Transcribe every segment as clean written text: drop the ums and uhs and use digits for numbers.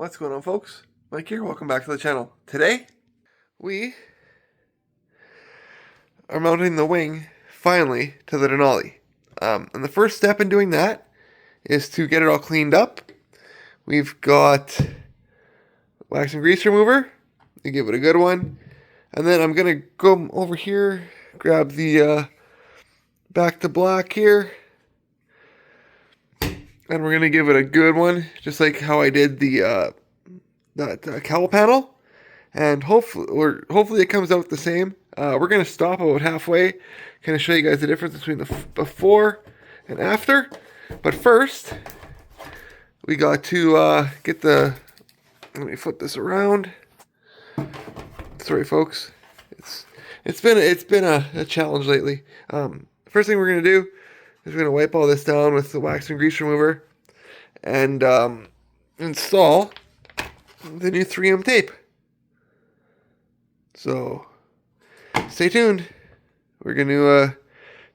What's going on, folks? Mike here, welcome back to the channel. Today, we are mounting the wing, finally, to the Denali. And the first step in doing that is to get it all cleaned up. We've got wax and grease remover, to give it a good one. And then I'm going to go over here, grab the back to black here. And we're going to give it a good one, just like how I did the that cowl panel. And hopefully it comes out the same. We're going to stop about halfway, kind of show you guys the difference between the before and after. But first, we got to get the, let me flip this around. Sorry, folks. It's been a challenge lately. First thing we're going to do is we're going to wipe all this down with the wax and grease remover and install the new 3M tape. So stay tuned. We're going to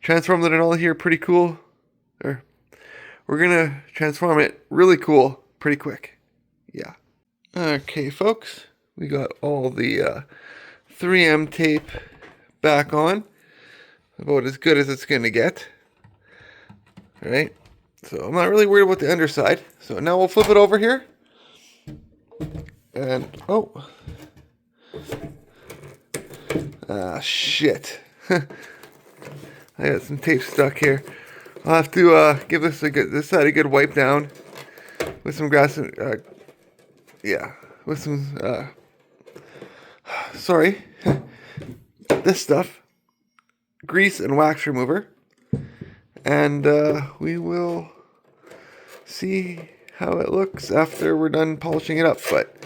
transform the Denali here pretty cool. Or we're going to transform it really cool pretty quick. Yeah. Okay, folks. We got all the 3M tape back on. About as good as it's going to get. Alright, so I'm not really worried about the underside. So now we'll flip it over here. And, oh. Ah, shit. I got some tape stuck here. I'll have to give this side a good wipe down. With some grass and, yeah. With some, sorry. This stuff. Grease and wax remover. And we will see how it looks after we're done polishing it up. But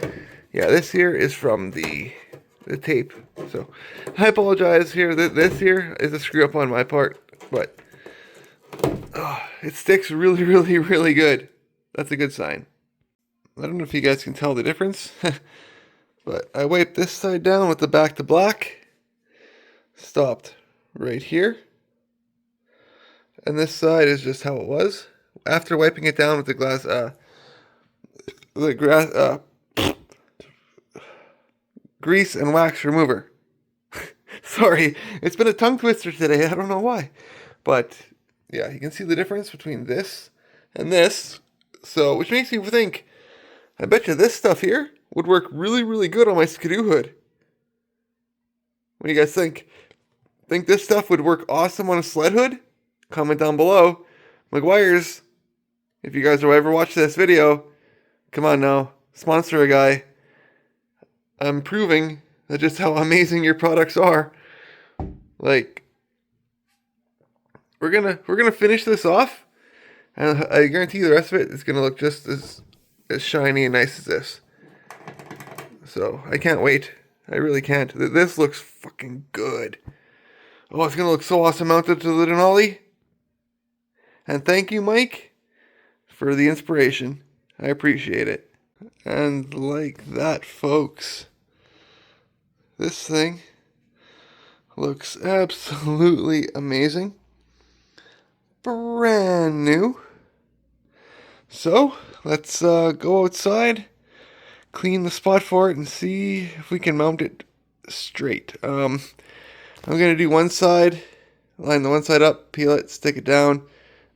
yeah, this here is from the tape. So I apologize here. This here is a screw up on my part, but it sticks really, really, really good. That's a good sign. I don't know if you guys can tell the difference, but I wiped this side down with the back to black. Stopped right here. And this side is just how it was. After wiping it down with the glass, grease and wax remover. Sorry, it's been a tongue twister today. I don't know why. But, yeah, you can see the difference between this and this. So, which makes me think, I bet you this stuff here would work really, really good on my Skidoo hood. What do you guys think? Think this stuff would work awesome on a sled hood? Comment down below. McGuire's, if you guys will ever watch this video, come on now, sponsor a guy. I'm proving that just how amazing your products are. Like, we're gonna finish this off, and I guarantee the rest of it is gonna look just as shiny and nice as this. So I can't wait. I really can't. This looks fucking good. Oh, it's gonna look so awesome mounted to the Denali. And thank you, Mike, for the inspiration. I appreciate it. And like that, folks, this thing looks absolutely amazing. Brand new. So, let's go outside, clean the spot for it, and see if we can mount it straight. I'm going to do one side, line the one side up, peel it, stick it down,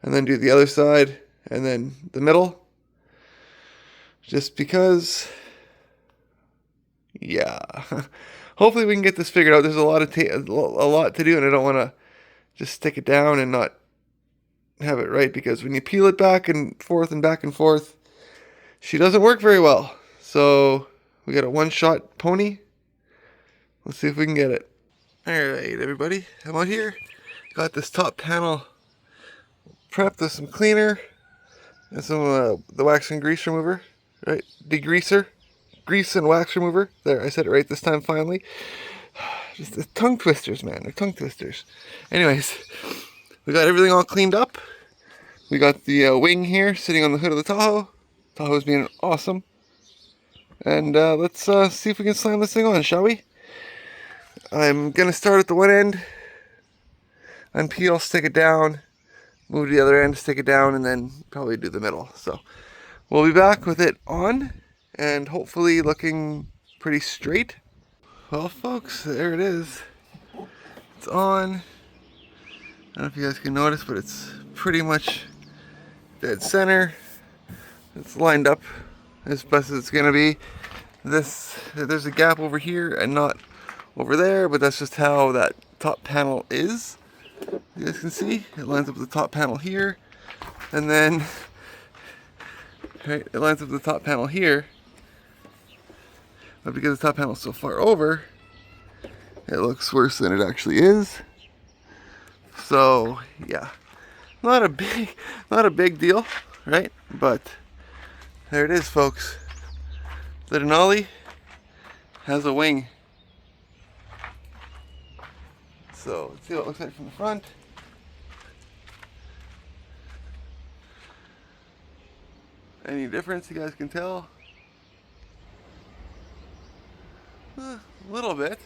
and then do the other side, and then the middle. Just because, yeah. Hopefully we can get this figured out. There's a lot to do, and I don't want to just stick it down and not have it right, because when you peel it back and forth, she doesn't work very well. So we got a one-shot pony. Let's see if we can get it. Alright, everybody, I'm out here. Got this top panel prepped with some cleaner and some the wax and grease remover, right? Degreaser, grease and wax remover. There, I said it right this time finally. Just the tongue twisters, man. They're tongue twisters. Anyways, we got everything all cleaned up. We got the wing here sitting on the hood of the Tahoe. Tahoe's being awesome. And let's see if we can slam this thing on, shall we? I'm going to start at the one end, unpeel, stick it down, move to the other end, stick it down, and then probably do the middle. So we'll be back with it on and hopefully looking pretty straight. Well folks, there it is. It's on. I don't know if you guys can notice, but it's pretty much dead center. It's lined up as best as it's gonna be. There's a gap over here and not over there, but that's just how that top panel is. You guys can see it lines up with the top panel here, and then right, it lines up with the top panel here. But because the top panel is so far over, it looks worse than it actually is. So yeah, not a big deal, right? But there it is, folks. The Denali has a wing. So let's see what it looks like from the front. Any difference you guys can tell? A little bit,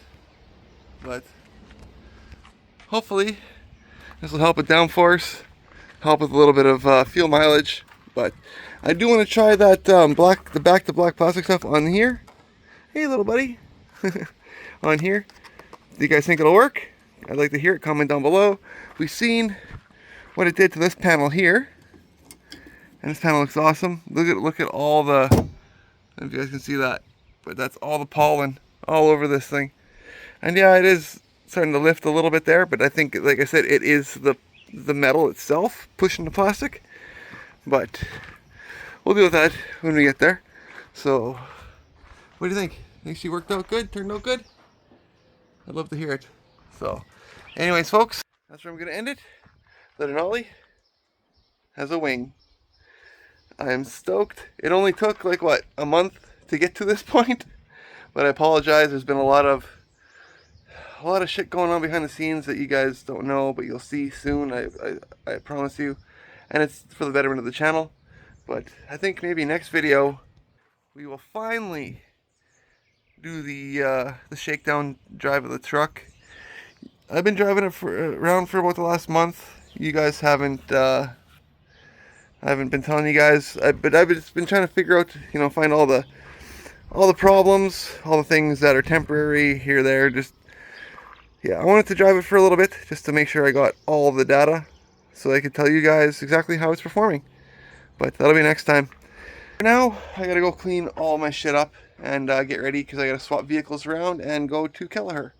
but hopefully this will help with downforce, help with a little bit of fuel mileage. But I do want to try that the back to black plastic stuff on here. Hey, little buddy, on here. Do you guys think it'll work? I'd like to hear it. Comment down below. We've seen what it did to this panel here, and this panel looks awesome. Look at all the. I don't know if you guys can see that, but that's all the pollen all over this thing. And yeah, it is starting to lift a little bit there, but I think, like I said, it is the metal itself pushing the plastic. But we'll deal with that when we get there. So, what do you think? Think she worked out good? Turned out good? I'd love to hear it. So, anyways, folks, that's where I'm going to end it. The Denali has a wing. I am stoked. It only took like what, a month to get to this point, but I apologize. There's been a lot of shit going on behind the scenes that you guys don't know, but you'll see soon. I promise you, and it's for the betterment of the channel. But I think maybe next video we will finally do the shakedown drive of the truck. I've been driving it around for about the last month. You guys haven't. I haven't been telling you guys, but I've just been trying to figure out, find all the problems, all the things that are temporary here, there. Just, yeah, I wanted to drive it for a little bit just to make sure I got all of the data so I could tell you guys exactly how it's performing. But that'll be next time. For now, I gotta go clean all my shit up and get ready because I gotta swap vehicles around and go to Kelleher.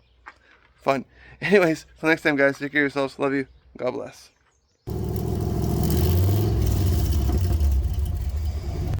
Fun. Anyways, till next time, guys, take care of yourselves. Love you. God bless.